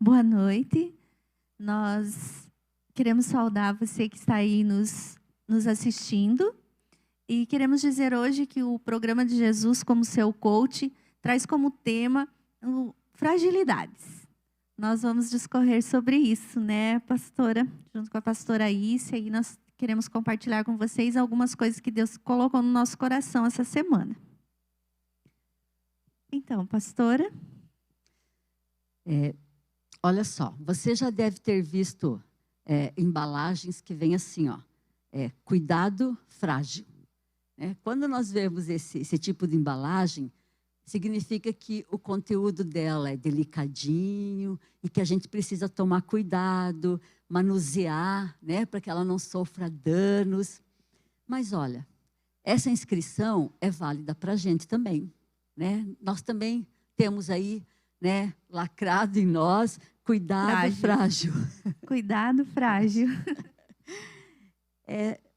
Boa noite. Nós queremos saudar você que está aí nos assistindo. E queremos dizer hoje que o programa de Jesus, como seu coach, traz como tema fragilidades. Nós vamos discorrer sobre isso, né, pastora? Junto com a pastora Ícia, e nós queremos compartilhar com vocês algumas coisas que Deus colocou no nosso coração essa semana. Então, pastora. Olha só, você já deve ter visto embalagens que vêm assim, ó, cuidado frágil. Quando nós vemos esse tipo de embalagem, significa que o conteúdo dela é delicadinho e que a gente precisa tomar cuidado, manusear, né, para que ela não sofra danos. Mas olha, essa inscrição é válida para a gente também, né? Nós também temos aí, né, lacrado em nós, cuidado frágil. Cuidado frágil.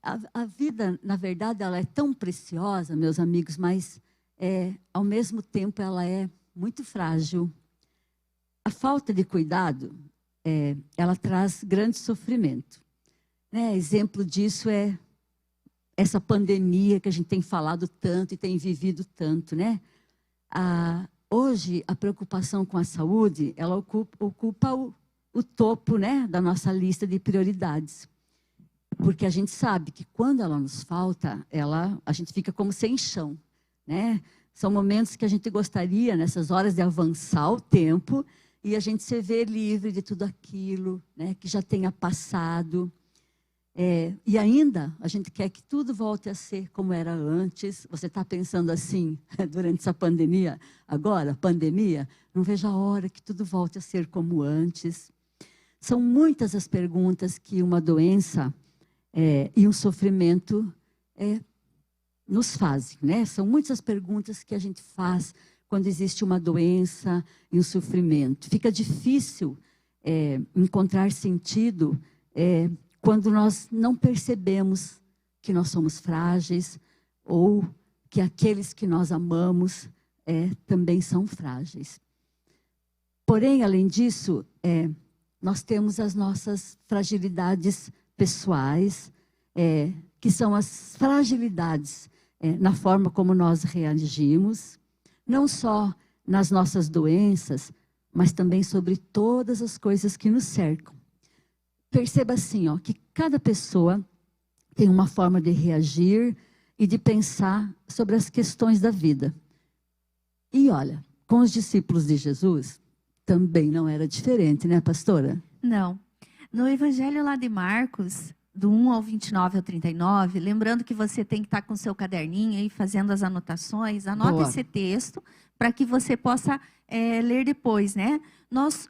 A vida, na verdade, ela é tão preciosa, meus amigos, mas ao mesmo tempo ela é muito frágil. A falta de cuidado, ela traz grande sofrimento. Né? Exemplo disso é essa pandemia que a gente tem falado tanto e tem vivido tanto, né? Hoje, a preocupação com a saúde, ela ocupa o topo, né, da nossa lista de prioridades. Porque a gente sabe que quando ela nos falta, a gente fica como sem chão, né? São momentos que a gente gostaria, nessas horas, de avançar o tempo e a gente se ver livre de tudo aquilo, né, que já tenha passado. E ainda, a gente quer que tudo volte a ser como era antes. Você está pensando assim, durante essa pandemia? Agora, pandemia, não vejo a hora que tudo volte a ser como antes. São muitas as perguntas que uma doença e um sofrimento nos fazem, né? São muitas as perguntas que a gente faz quando existe uma doença e um sofrimento. Fica difícil encontrar sentido quando nós não percebemos que nós somos frágeis ou que aqueles que nós amamos também são frágeis. Porém, além disso, nós temos as nossas fragilidades pessoais, que são as fragilidades na forma como nós reagimos, não só nas nossas doenças, mas também sobre todas as coisas que nos cercam. Perceba assim, ó, que cada pessoa tem uma forma de reagir e de pensar sobre as questões da vida. E olha, com os discípulos de Jesus, também não era diferente, né, pastora? Não. No Evangelho lá de Marcos, do 1 ao 29 ao 39, lembrando que você tem que estar com o seu caderninho aí, fazendo as anotações, anota esse texto para que você possa ler depois, né?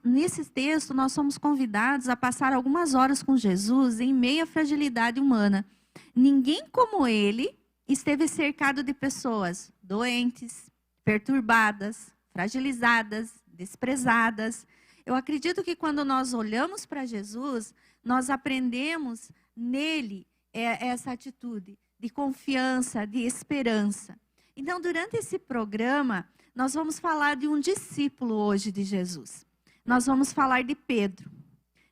Nesse texto, nós somos convidados a passar algumas horas com Jesus em meio à fragilidade humana. Ninguém como ele esteve cercado de pessoas doentes, perturbadas, fragilizadas, desprezadas. Eu acredito que quando nós olhamos para Jesus, nós aprendemos nele essa atitude de confiança, de esperança. Então, durante esse programa, nós vamos falar de um discípulo hoje de Jesus. Nós vamos falar de Pedro,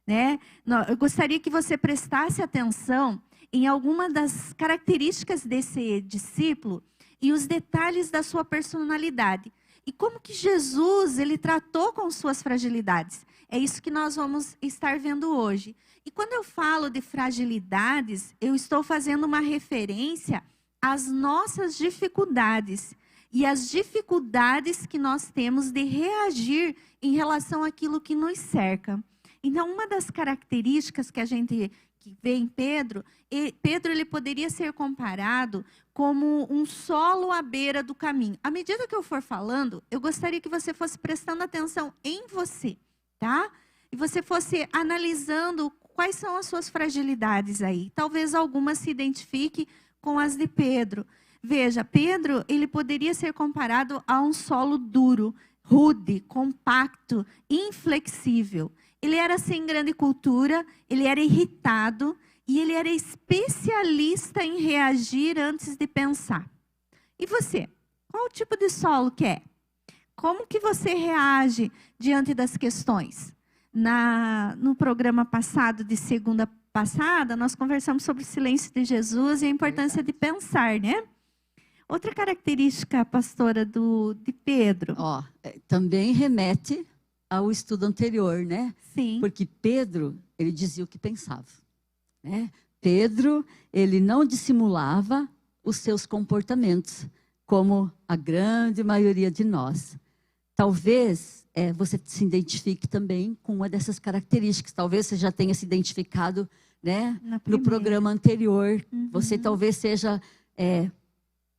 né? Eu gostaria que você prestasse atenção em alguma das características desse discípulo e os detalhes da sua personalidade. E como que Jesus, ele tratou com suas fragilidades. É isso que nós vamos estar vendo hoje. E quando eu falo de fragilidades, eu estou fazendo uma referência às nossas dificuldades e às dificuldades que nós temos de reagir em relação àquilo que nos cerca. Então, uma das características que vê em Pedro, Pedro ele poderia ser comparado como um solo à beira do caminho. À medida que eu for falando, eu gostaria que você fosse prestando atenção em você, tá? E você fosse analisando quais são as suas fragilidades aí. Talvez algumas se identifique com as de Pedro. Veja, Pedro, ele poderia ser comparado a um solo duro, rude, compacto, inflexível. Ele era sem grande cultura, ele era irritado e ele era especialista em reagir antes de pensar. E você? Qual o tipo de solo que é? Como que você reage diante das questões? No programa passado, de segunda passada, nós conversamos sobre o silêncio de Jesus e a importância de pensar, né? Outra característica, pastora, de Pedro. Também remete ao estudo anterior, né? Sim. Porque Pedro, ele dizia o que pensava, né? Pedro, ele não dissimulava os seus comportamentos, como a grande maioria de nós. Talvez você se identifique também com uma dessas características. Talvez você já tenha se identificado, né, no programa anterior. Uhum. Você talvez seja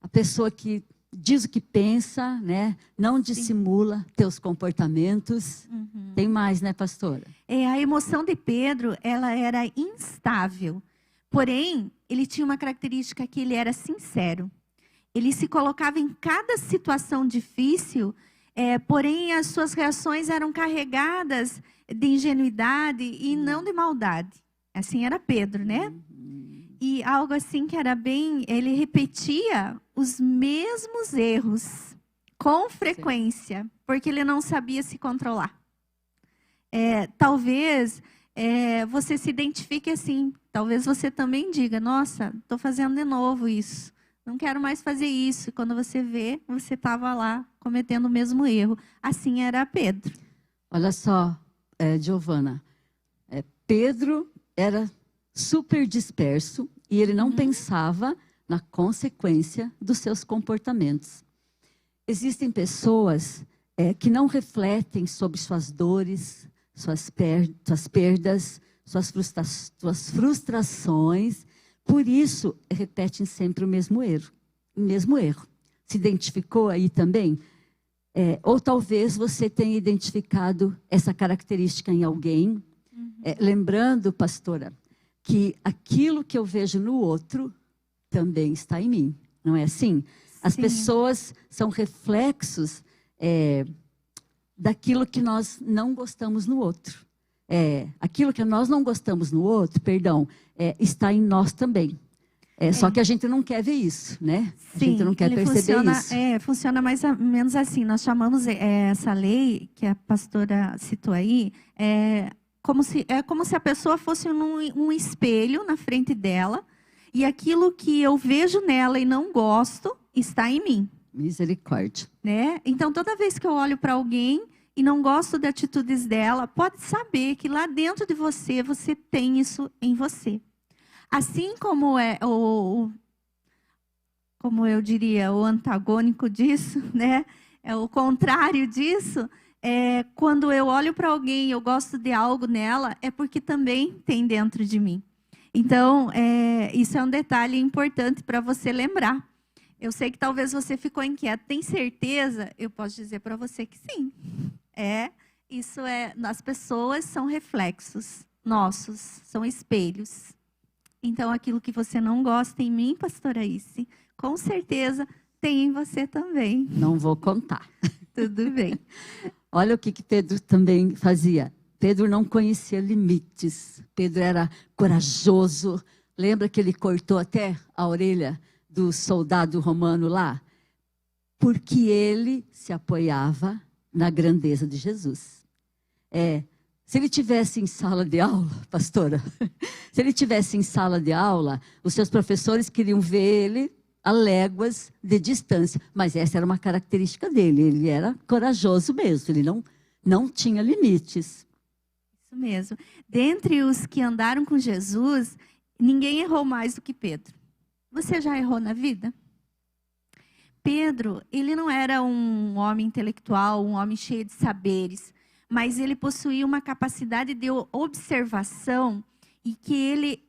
a pessoa que diz o que pensa, né? Não dissimula teus comportamentos. Uhum. Tem mais, né, pastora? A emoção de Pedro, ela era instável. Porém, ele tinha uma característica que ele era sincero. Ele se colocava em cada situação difícil, porém as suas reações eram carregadas de ingenuidade e não de maldade. Assim era Pedro, né? E algo assim que era bem... Ele repetia os mesmos erros com frequência, porque ele não sabia se controlar. Talvez você se identifique assim. Talvez você também diga, nossa, estou fazendo de novo isso. Não quero mais fazer isso. E quando você vê, você estava lá cometendo o mesmo erro. Assim era Pedro. Olha só, Giovana. Pedro era super disperso e ele não pensava na consequência dos seus comportamentos. Existem pessoas que não refletem sobre suas dores, suas perdas, suas frustrações. Por isso, repetem sempre o mesmo erro. Se identificou aí também? Ou talvez você tenha identificado essa característica em alguém. Lembrando, pastora, que aquilo que eu vejo no outro também está em mim. Não é assim? As pessoas são reflexos daquilo que nós não gostamos no outro. Aquilo que nós não gostamos no outro, está em nós também. Só que a gente não quer ver isso, né? A gente não quer perceber isso. Funciona mais ou menos assim. Nós chamamos essa lei que a pastora citou aí, como se a pessoa fosse um espelho na frente dela e aquilo que eu vejo nela e não gosto está em mim. Misericórdia. Né? Então, toda vez que eu olho para alguém e não gosto de atitudes dela, pode saber que lá dentro de você, você tem isso em você. Assim como como eu diria, o antagônico disso, né? O contrário disso, quando eu olho para alguém e eu gosto de algo nela, é porque também tem dentro de mim. Então, isso é um detalhe importante para você lembrar. Eu sei que talvez você ficou inquieto. Tem certeza? Eu posso dizer para você que sim. As pessoas são reflexos nossos, são espelhos. Então, aquilo que você não gosta em mim, pastora Ice, com certeza tem em você também. Não vou contar. Tudo bem. Olha o que Pedro também fazia. Pedro não conhecia limites. Pedro era corajoso. Lembra que ele cortou até a orelha do soldado romano lá? Porque ele se apoiava na grandeza de Jesus. Se ele tivesse em sala de aula, pastora, se ele tivesse em sala de aula, os seus professores queriam ver ele a léguas de distância. Mas essa era uma característica dele. Ele era corajoso mesmo. Ele não tinha limites. Isso mesmo. Dentre os que andaram com Jesus, ninguém errou mais do que Pedro. Você já errou na vida? Pedro, ele não era um homem intelectual, um homem cheio de saberes, mas ele possuía uma capacidade de observação e que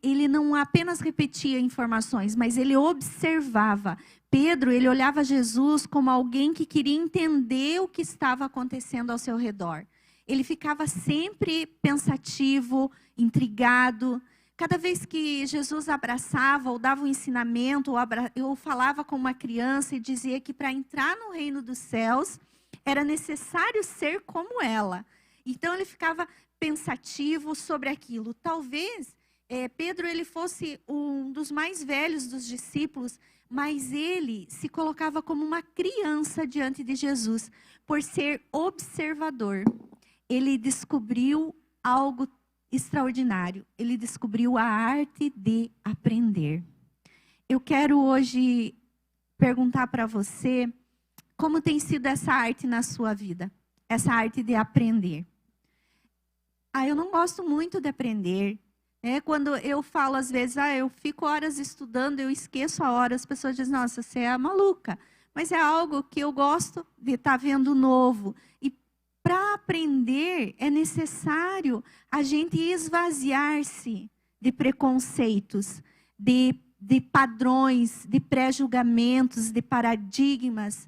ele não apenas repetia informações, mas ele observava. Pedro, ele olhava Jesus como alguém que queria entender o que estava acontecendo ao seu redor. Ele ficava sempre pensativo, intrigado. Cada vez que Jesus abraçava ou dava um ensinamento, ou falava com uma criança e dizia que para entrar no reino dos céus era necessário ser como ela. Então ele ficava pensativo sobre aquilo. Talvez Pedro ele fosse um dos mais velhos dos discípulos, mas ele se colocava como uma criança diante de Jesus, por ser observador. Ele descobriu algo extraordinário. Ele descobriu a arte de aprender. Eu quero hoje perguntar para você como tem sido essa arte na sua vida, essa arte de aprender. Eu não gosto muito de aprender. Quando eu falo às vezes, eu fico horas estudando, eu esqueço a hora, as pessoas dizem, nossa, você é maluca. Mas é algo que eu gosto de estar vendo novo. E para aprender é necessário a gente esvaziar-se de preconceitos, de padrões, de pré-julgamentos, de paradigmas.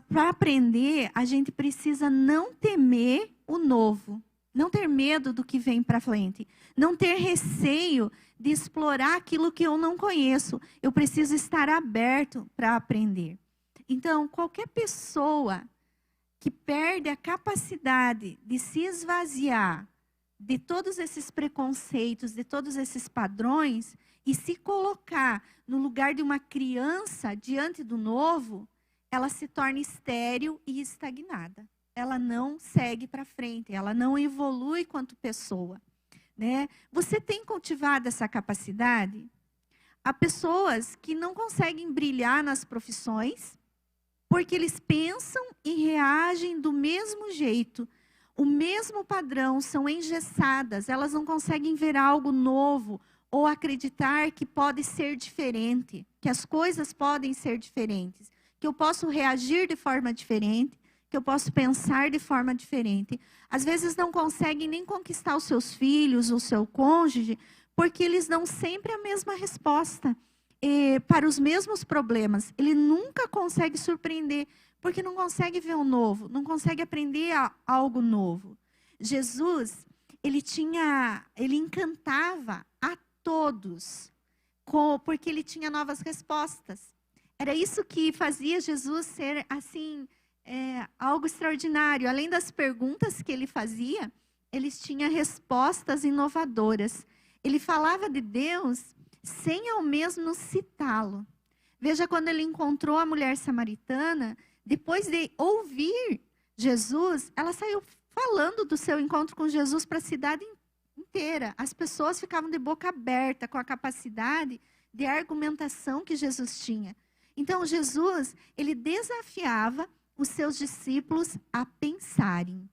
Para aprender, a gente precisa não temer o novo. Não ter medo do que vem para frente. Não ter receio de explorar aquilo que eu não conheço. Eu preciso estar aberto para aprender. Então, qualquer pessoa que perde a capacidade de se esvaziar de todos esses preconceitos, de todos esses padrões, e se colocar no lugar de uma criança diante do novo, ela se torna estéril e estagnada. Ela não segue para frente, ela não evolui quanto pessoa. Você tem cultivado essa capacidade? Há pessoas que não conseguem brilhar nas profissões, porque eles pensam e reagem do mesmo jeito, o mesmo padrão, são engessadas, elas não conseguem ver algo novo ou acreditar que pode ser diferente, que as coisas podem ser diferentes, que eu posso reagir de forma diferente, que eu posso pensar de forma diferente. Às vezes não conseguem nem conquistar os seus filhos, o seu cônjuge, porque eles dão sempre a mesma resposta para os mesmos problemas. Ele nunca consegue surpreender, porque não consegue ver o novo, não consegue aprender algo novo. Jesus, ele encantava a todos, porque ele tinha novas respostas. Era isso que fazia Jesus ser assim, algo extraordinário. Além das perguntas que ele fazia, ele tinha respostas inovadoras. Ele falava de Deus sem ao mesmo citá-lo. Veja, quando ele encontrou a mulher samaritana, depois de ouvir Jesus, ela saiu falando do seu encontro com Jesus para a cidade inteira. As pessoas ficavam de boca aberta com a capacidade de argumentação que Jesus tinha. Então, Jesus, ele desafiava os seus discípulos a pensarem.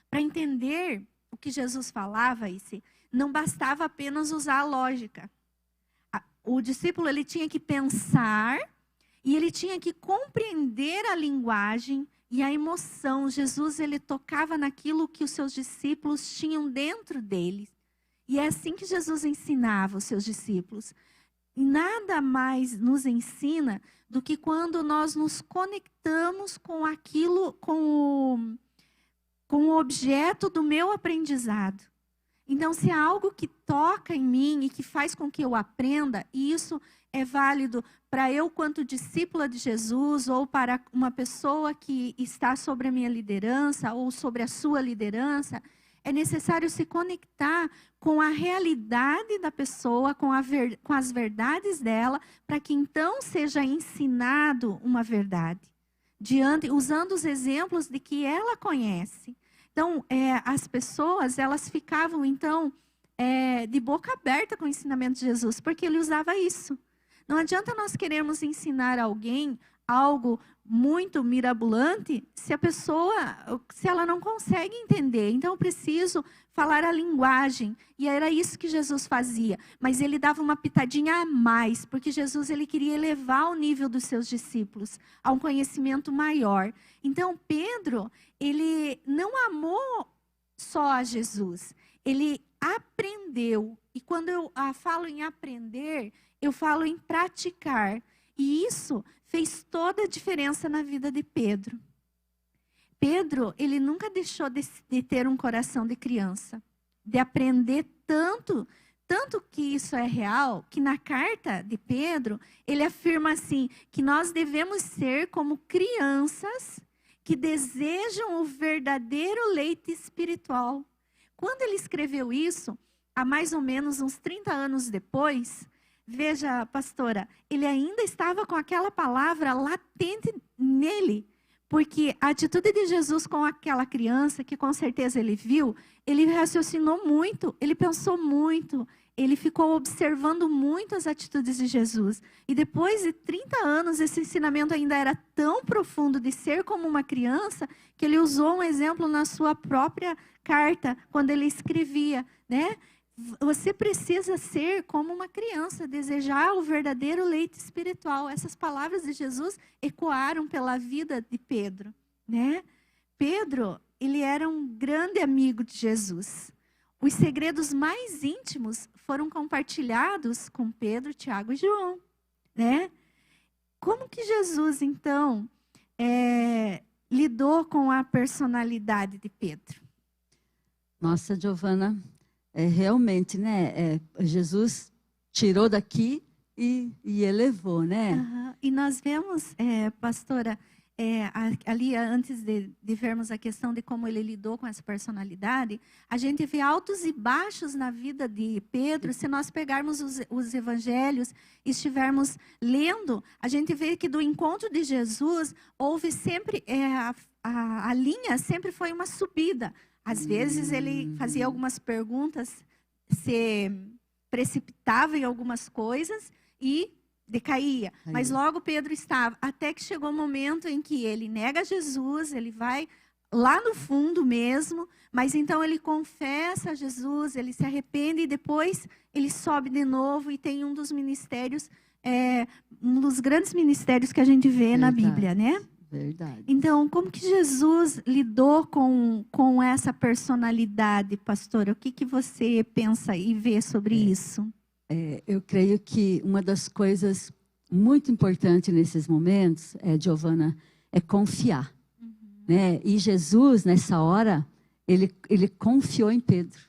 Para entender o que Jesus falava, não bastava apenas usar a lógica. O discípulo, ele tinha que pensar e ele tinha que compreender a linguagem e a emoção. Jesus, ele tocava naquilo que os seus discípulos tinham dentro deles. E é assim que Jesus ensinava os seus discípulos. E nada mais nos ensina do que quando nós nos conectamos com aquilo, com o objeto do meu aprendizado. Então, se há algo que toca em mim e que faz com que eu aprenda, e isso é válido para eu quanto discípula de Jesus, ou para uma pessoa que está sobre a minha liderança, ou sobre a sua liderança, é necessário se conectar com a realidade da pessoa, com as verdades dela, para que então seja ensinado uma verdade, usando os exemplos de que ela conhece. Então, as pessoas, elas ficavam, então, de boca aberta com o ensinamento de Jesus, porque ele usava isso. Não adianta nós querermos ensinar alguém algo muito mirabolante se ela não consegue entender. Então, eu preciso falar a linguagem. E era isso que Jesus fazia. Mas ele dava uma pitadinha a mais, porque Jesus, ele queria elevar o nível dos seus discípulos a um conhecimento maior. Então, Pedro, ele não amou só a Jesus. Ele aprendeu. E quando eu falo em aprender, eu falo em praticar. E isso fez toda a diferença na vida de Pedro. Pedro, ele nunca deixou de ter um coração de criança, de aprender tanto que isso é real, que na carta de Pedro, ele afirma assim, que nós devemos ser como crianças que desejam o verdadeiro leite espiritual. Quando ele escreveu isso, há mais ou menos uns 30 anos depois, veja, pastora, ele ainda estava com aquela palavra latente nele, Porque a atitude de Jesus com aquela criança, que com certeza ele viu, ele raciocinou muito, ele pensou muito, ele ficou observando muito as atitudes de Jesus. E depois de 30 anos, esse ensinamento ainda era tão profundo de ser como uma criança, que ele usou um exemplo na sua própria carta, quando ele escrevia, né? Você precisa ser como uma criança, desejar o verdadeiro leite espiritual. Essas palavras de Jesus ecoaram pela vida de Pedro, né? Pedro, ele era um grande amigo de Jesus. Os segredos mais íntimos foram compartilhados com Pedro, Tiago e João, né? Como que Jesus, então, lidou com a personalidade de Pedro? Nossa, Giovana, realmente, né? Jesus tirou daqui e elevou, né? Uhum. E nós vemos, pastora, ali antes de vermos a questão de como ele lidou com essa personalidade, a gente vê altos e baixos na vida de Pedro. Se nós pegarmos os evangelhos e estivermos lendo, a gente vê que do encontro de Jesus houve sempre, a linha sempre foi uma subida. Às vezes ele fazia algumas perguntas, se precipitava em algumas coisas e decaía. Mas logo Pedro estava, até que chegou o momento em que ele nega Jesus, ele vai lá no fundo mesmo, mas então ele confessa a Jesus, ele se arrepende e depois ele sobe de novo e tem um dos ministérios, um dos grandes ministérios que a gente vê na Bíblia, né? Verdade. Então, como que Jesus lidou com essa personalidade, pastora? O que você pensa e vê sobre isso? Eu creio que uma das coisas muito importantes nesses momentos, Giovana, é confiar. Né? E Jesus, nessa hora, ele confiou em Pedro.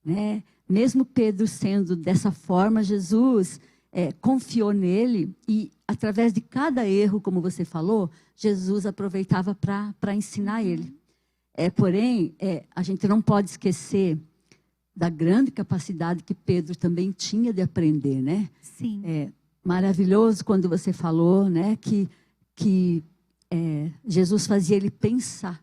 Né? Mesmo Pedro sendo dessa forma, Jesus confiou nele e, através de cada erro, como você falou, Jesus aproveitava para ensinar ele. Porém, a gente não pode esquecer da grande capacidade que Pedro também tinha de aprender, né? Sim. Maravilhoso quando você falou, né, que Jesus fazia ele pensar.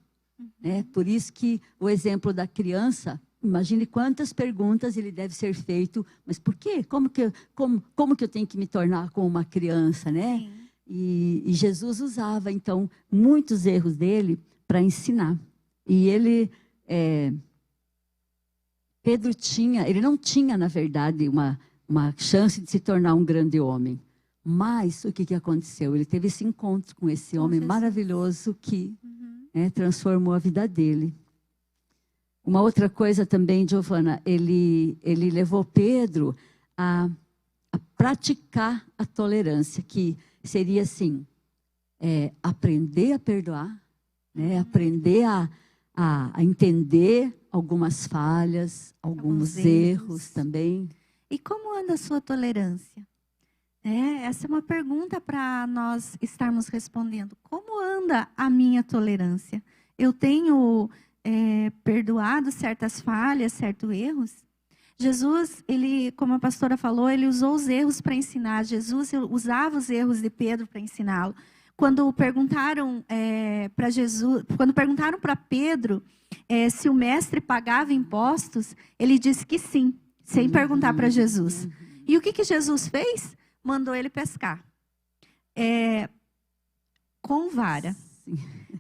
Né? Por isso que o exemplo da criança, imagine quantas perguntas ele deve ser feito, mas por quê? Como que eu tenho que me tornar como uma criança, né? Sim. E Jesus usava, então, muitos erros dele para ensinar. E Pedro ele não tinha, na verdade, uma chance de se tornar um grande homem. Mas o que aconteceu? Ele teve esse encontro com esse homem maravilhoso que transformou a vida dele. Uma outra coisa também, Giovana, ele levou Pedro a praticar a tolerância, que seria assim, aprender a perdoar, né? Aprender a entender algumas falhas, alguns erros também. E como anda a sua tolerância? Essa é uma pergunta para nós estarmos respondendo. Como anda a minha tolerância? Eu tenho perdoado certas falhas, certos erros? Jesus, como a pastora falou, ele usou os erros para ensinar. Jesus usava os erros de Pedro para ensiná-lo. Quando perguntaram para Pedro se o mestre pagava impostos, ele disse que sim, sem perguntar para Jesus. E o que Jesus fez? Mandou ele pescar. Com vara. Sim.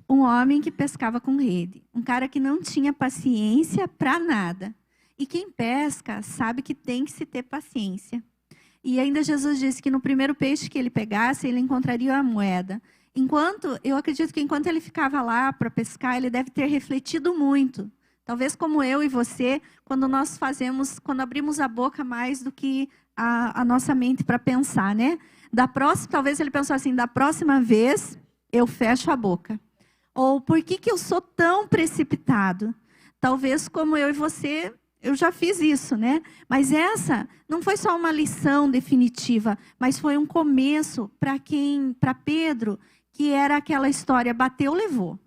Um homem que pescava com rede. Um cara que não tinha paciência para nada. E quem pesca sabe que tem que se ter paciência. E ainda Jesus disse que no primeiro peixe que ele pegasse, ele encontraria a moeda. Eu acredito que enquanto ele ficava lá para pescar, ele deve ter refletido muito. Talvez como eu e você, quando abrimos a boca mais do que a nossa mente para pensar, né? Talvez ele pensou assim, da próxima vez eu fecho a boca. Ou por que eu sou tão precipitado? Talvez como eu e você, eu já fiz isso, né? Mas essa não foi só uma lição definitiva, mas foi um começo para Pedro, que era aquela história, bateu, levou.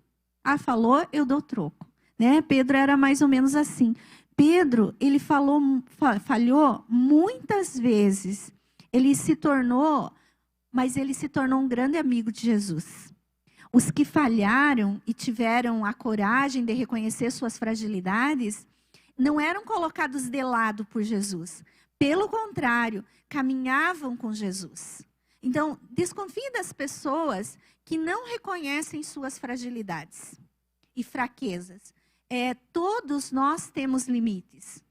Falou, eu dou troco. Né? Pedro era mais ou menos assim. Pedro, ele falhou muitas vezes. Mas ele se tornou um grande amigo de Jesus. Os que falharam e tiveram a coragem de reconhecer suas fragilidades, não eram colocados de lado por Jesus. Pelo contrário, caminhavam com Jesus. Então, desconfie das pessoas que não reconhecem suas fragilidades e fraquezas. Todos nós temos limites.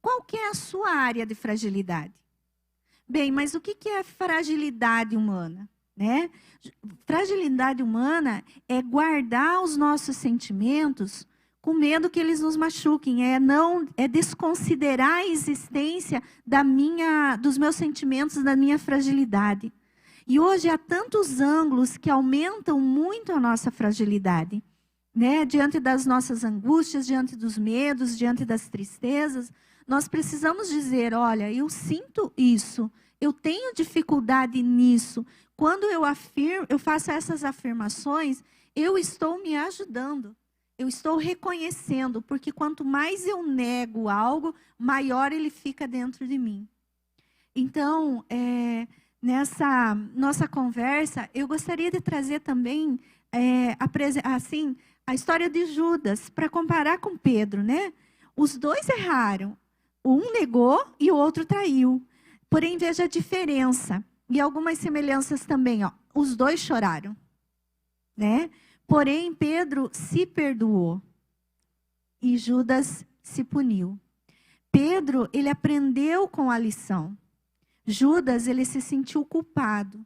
Qual que é a sua área de fragilidade? Bem, mas o que é fragilidade humana? Né? Fragilidade humana é guardar os nossos sentimentos com medo que eles nos machuquem, é desconsiderar a existência dos meus sentimentos, da minha fragilidade. E hoje há tantos ângulos que aumentam muito a nossa fragilidade, né? Diante das nossas angústias, diante dos medos, diante das tristezas, nós precisamos dizer, olha, eu sinto isso, eu tenho dificuldade nisso. Quando eu faço essas afirmações, eu estou me ajudando. Eu estou reconhecendo, porque quanto mais eu nego algo, maior ele fica dentro de mim. Então, nessa nossa conversa, eu gostaria de trazer também a história de Judas, para comparar com Pedro, né? Os dois erraram. Um negou e o outro traiu. Porém, veja a diferença. E algumas semelhanças também. Os dois choraram, né? Porém, Pedro se perdoou e Judas se puniu. Pedro, ele aprendeu com a lição. Judas, ele se sentiu culpado.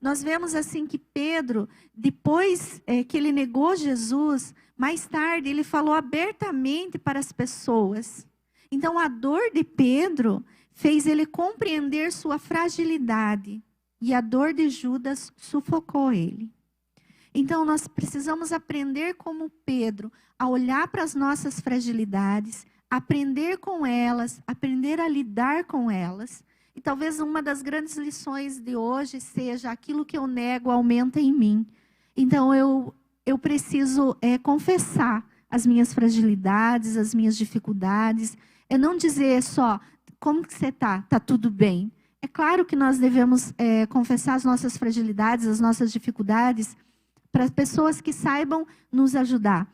Nós vemos assim que Pedro, depois que ele negou Jesus, mais tarde ele falou abertamente para as pessoas. Então, a dor de Pedro fez ele compreender sua fragilidade. E a dor de Judas sufocou ele. Então, nós precisamos aprender como Pedro, a olhar para as nossas fragilidades, aprender com elas, aprender a lidar com elas. E talvez uma das grandes lições de hoje seja: aquilo que eu nego aumenta em mim. Então, eu preciso confessar as minhas fragilidades, as minhas dificuldades. É não dizer só, como que você está? Está tudo bem. É claro que nós devemos confessar as nossas fragilidades, as nossas dificuldades, para pessoas que saibam nos ajudar.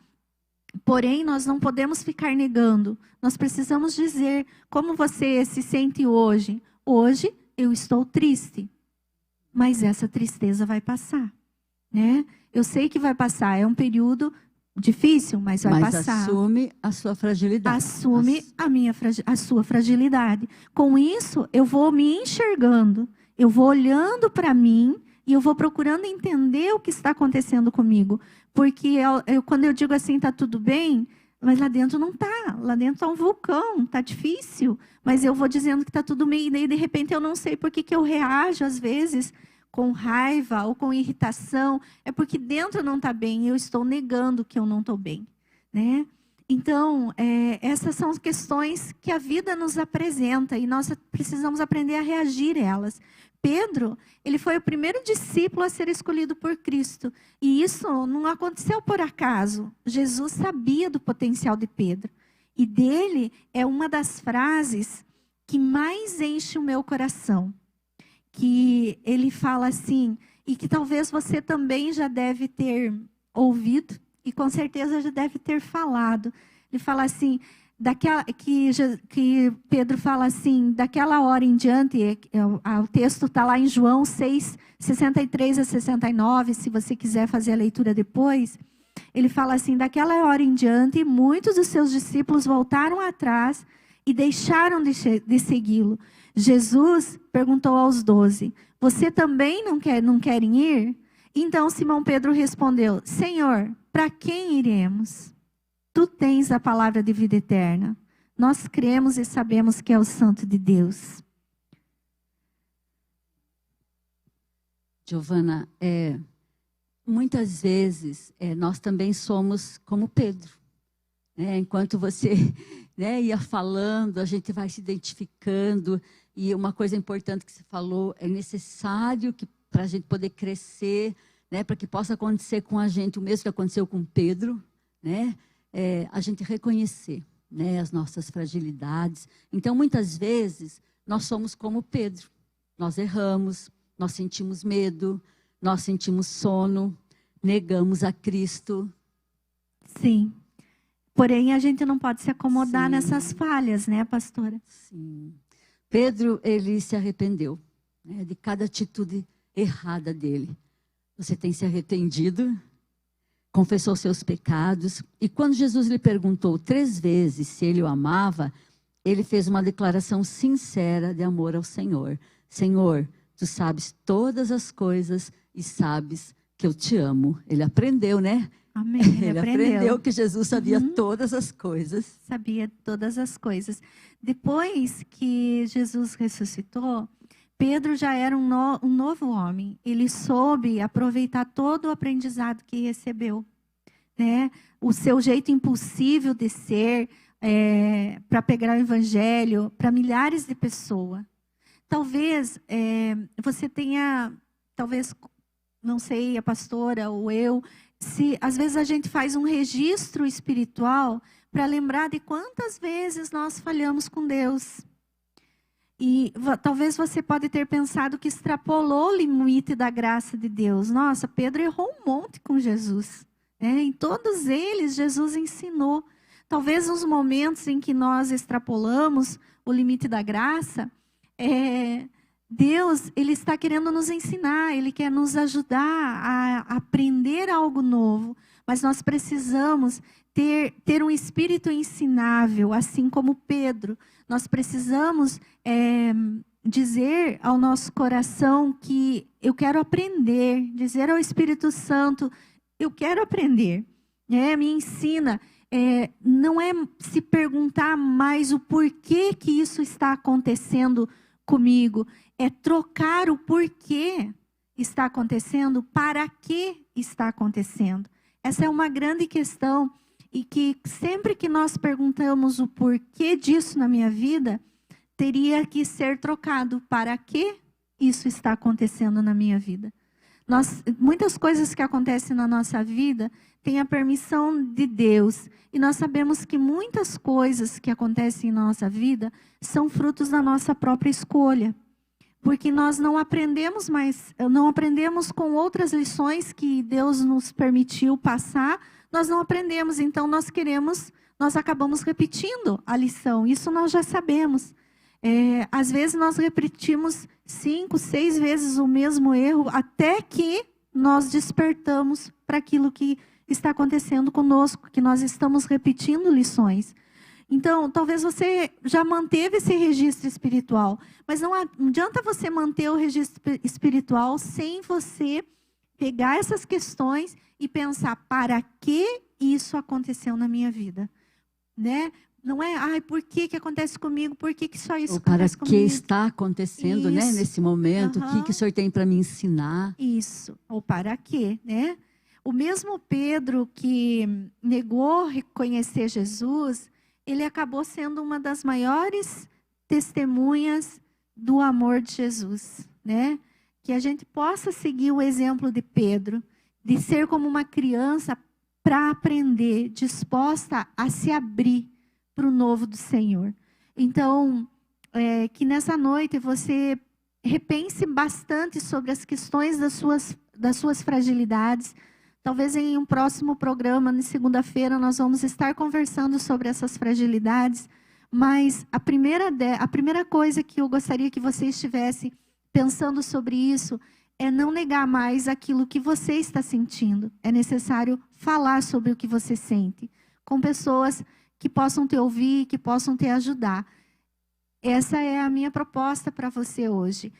Porém, nós não podemos ficar negando. Nós precisamos dizer como você se sente hoje. Hoje eu estou triste, mas essa tristeza vai passar, né? Eu sei que vai passar, é um período difícil, mas vai passar. Mas assume a sua fragilidade. Assume a sua fragilidade. Com isso, eu vou me enxergando, eu vou olhando para mim e eu vou procurando entender o que está acontecendo comigo. Porque quando eu digo assim, está tudo bem, mas lá dentro não está. Lá dentro está um vulcão, está difícil. Mas eu vou dizendo que está tudo bem, e daí de repente eu não sei por que eu reajo às vezes com raiva ou com irritação. É porque dentro não está bem, eu estou negando que eu não estou bem, né? Então, essas são questões que a vida nos apresenta e nós precisamos aprender a reagir a elas. Pedro, ele foi o primeiro discípulo a ser escolhido por Cristo. E isso não aconteceu por acaso. Jesus sabia do potencial de Pedro. E dele é uma das frases que mais enche o meu coração. Que ele fala assim, e que talvez você também já deve ter ouvido, e com certeza já deve ter falado. Ele fala assim, que Pedro fala assim, daquela hora em diante, o texto está lá em João 6, 63 a 69, se você quiser fazer a leitura depois. Ele fala assim, daquela hora em diante, muitos dos seus discípulos voltaram atrás e deixaram de segui-lo. Jesus perguntou aos 12, você também não querem ir? Então Simão Pedro respondeu, Senhor, para quem iremos? Tu tens a palavra de vida eterna. Nós cremos e sabemos que é o Santo de Deus. Giovana, muitas vezes nós também somos como Pedro. Enquanto você ia falando, a gente vai se identificando. E uma coisa importante que você falou, é necessário que para a gente poder crescer, para que possa acontecer com a gente o mesmo que aconteceu com Pedro, a gente reconhecer as nossas fragilidades. Então, muitas vezes, nós somos como Pedro. Nós erramos, nós sentimos medo, nós sentimos sono, negamos a Cristo. Sim. Porém, a gente não pode se acomodar Sim. nessas falhas, né, pastora? Sim. Pedro, ele se arrependeu, né, de cada atitude errada dele. Você tem se arrependido? Confessou seus pecados. E quando Jesus lhe perguntou 3 vezes se ele o amava, ele fez uma declaração sincera de amor ao Senhor. Senhor, tu sabes todas as coisas e sabes que eu te amo. Ele aprendeu, né? Amém. Ele aprendeu que Jesus sabia todas as coisas. Sabia todas as coisas. Depois que Jesus ressuscitou, Pedro já era um novo homem. Ele soube aproveitar todo o aprendizado que recebeu, né? O seu jeito impossível de ser, para pegar o evangelho para milhares de pessoas. Talvez você tenha, não sei, a pastora ou eu, se às vezes a gente faz um registro espiritual para lembrar de quantas vezes nós falhamos com Deus. E talvez você pode ter pensado que extrapolou o limite da graça de Deus. Nossa, Pedro errou um monte com Jesus, né? Em todos eles, Jesus ensinou. Talvez nos momentos em que nós extrapolamos o limite da graça, Deus, Ele está querendo nos ensinar, Ele quer nos ajudar a aprender algo novo. Mas nós precisamos ter um espírito ensinável, assim como Pedro. Nós precisamos dizer ao nosso coração que eu quero aprender, dizer ao Espírito Santo, eu quero aprender, me ensina. Não é se perguntar mais o porquê que isso está acontecendo comigo, é trocar o porquê está acontecendo para que está acontecendo. Essa é uma grande questão e que sempre que nós perguntamos o porquê disso na minha vida, teria que ser trocado para que isso está acontecendo na minha vida. Muitas coisas que acontecem na nossa vida têm a permissão de Deus. E nós sabemos que muitas coisas que acontecem na nossa vida são frutos da nossa própria escolha. Porque nós não aprendemos com outras lições que Deus nos permitiu passar, nós não aprendemos. Então nós acabamos repetindo a lição. Isso nós já sabemos. Às vezes nós repetimos 5, 6 vezes o mesmo erro, até que nós despertamos para aquilo que está acontecendo conosco, que nós estamos repetindo lições. Então, talvez você já manteve esse registro espiritual, mas não adianta você manter o registro espiritual sem você pegar essas questões e pensar, para que isso aconteceu na minha vida? Né? Não é, por que acontece comigo? Por que só isso acontece comigo? Para que está acontecendo, né, nesse momento? O que o Senhor tem para me ensinar? Isso, ou para quê, né? O mesmo Pedro que negou reconhecer Jesus, ele acabou sendo uma das maiores testemunhas do amor de Jesus, né? Que a gente possa seguir o exemplo de Pedro, de ser como uma criança para aprender, disposta a se abrir para o novo do Senhor. Então, que nessa noite você repense bastante sobre as questões das suas fragilidades. Talvez em um próximo programa, na segunda-feira, nós vamos estar conversando sobre essas fragilidades. Mas a primeira coisa que eu gostaria que você estivesse pensando sobre isso é não negar mais aquilo que você está sentindo. É necessário falar sobre o que você sente com pessoas que possam te ouvir, que possam te ajudar. Essa é a minha proposta para você hoje.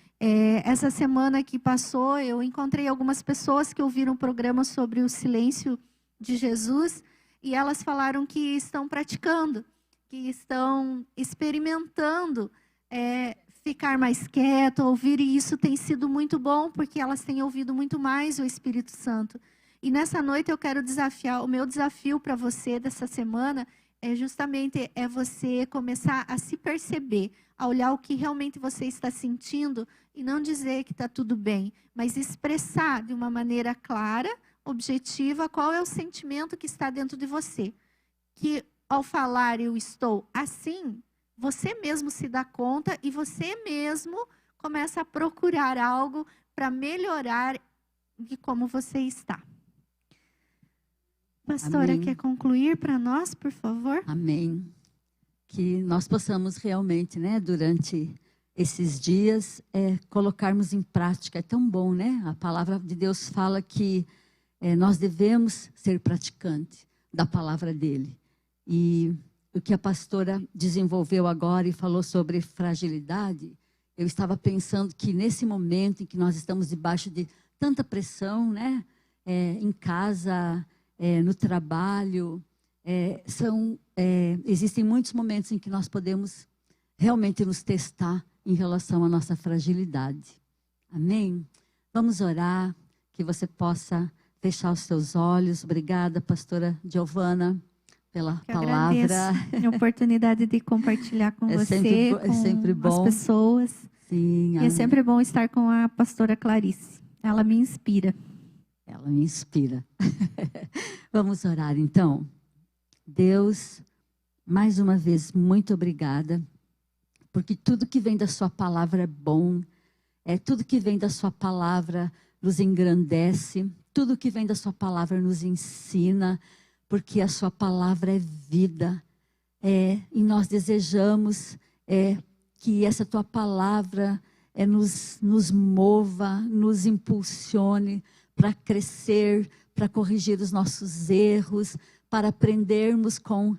Essa semana que passou, eu encontrei algumas pessoas que ouviram o programa sobre o silêncio de Jesus e elas falaram que estão praticando, que estão experimentando ficar mais quieto, ouvir, e isso tem sido muito bom, porque elas têm ouvido muito mais o Espírito Santo. E nessa noite eu quero o meu desafio para você dessa semana justamente você começar a se perceber, a olhar o que realmente você está sentindo e não dizer que está tudo bem, mas expressar de uma maneira clara, objetiva, qual é o sentimento que está dentro de você. Que ao falar eu estou assim, você mesmo se dá conta e você mesmo começa a procurar algo para melhorar de como você está. Pastora, Amém. quer concluir para nós, por favor? Amém. Que nós possamos realmente, né, durante esses dias, colocarmos em prática. É tão bom, né? A palavra de Deus fala que nós devemos ser praticantes da palavra dele. E o que a pastora desenvolveu agora e falou sobre fragilidade, eu estava pensando que nesse momento em que nós estamos debaixo de tanta pressão, né? Em casa, no trabalho, existem muitos momentos em que nós podemos realmente nos testar em relação à nossa fragilidade. Amém? Vamos orar, que você possa fechar os seus olhos. Obrigada, pastora Giovana, pela palavra. Agradeço a oportunidade de compartilhar com você, sempre com bom. as pessoas. Sim, E é sempre bom estar com a pastora Clarice. Ela me inspira. Ela me inspira. Vamos orar, então. Deus, mais uma vez, muito obrigada, porque tudo que vem da sua palavra é bom, tudo que vem da sua palavra nos engrandece, tudo que vem da sua palavra nos ensina, porque a sua palavra é vida, e nós desejamos que essa tua palavra nos mova, nos impulsione para crescer, para corrigir os nossos erros, para aprendermos com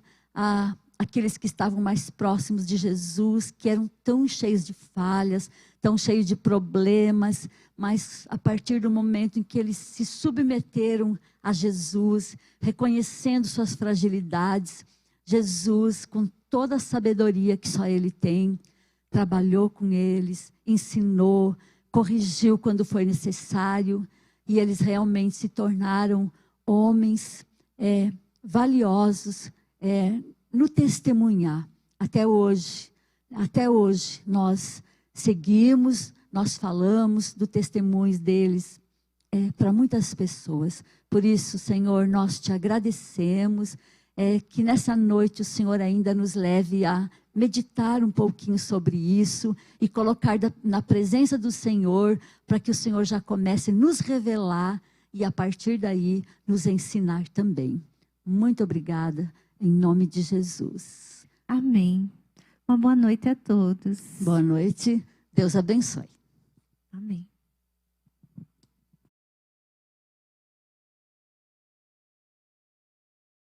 aqueles que estavam mais próximos de Jesus, que eram tão cheios de falhas, tão cheios de problemas, mas a partir do momento em que eles se submeteram a Jesus, reconhecendo suas fragilidades, Jesus, com toda a sabedoria que só Ele tem, trabalhou com eles, ensinou, corrigiu quando foi necessário, e eles realmente se tornaram homens valiosos no testemunhar. Até hoje nós seguimos, nós falamos do testemunho deles para muitas pessoas. Por isso, Senhor, nós te agradecemos, que nessa noite o Senhor ainda nos leve a meditar um pouquinho sobre isso e colocar na presença do Senhor, para que o Senhor já comece a nos revelar e a partir daí nos ensinar também. Muito obrigada, em nome de Jesus. Amém. Uma boa noite a todos. Boa noite, Deus abençoe.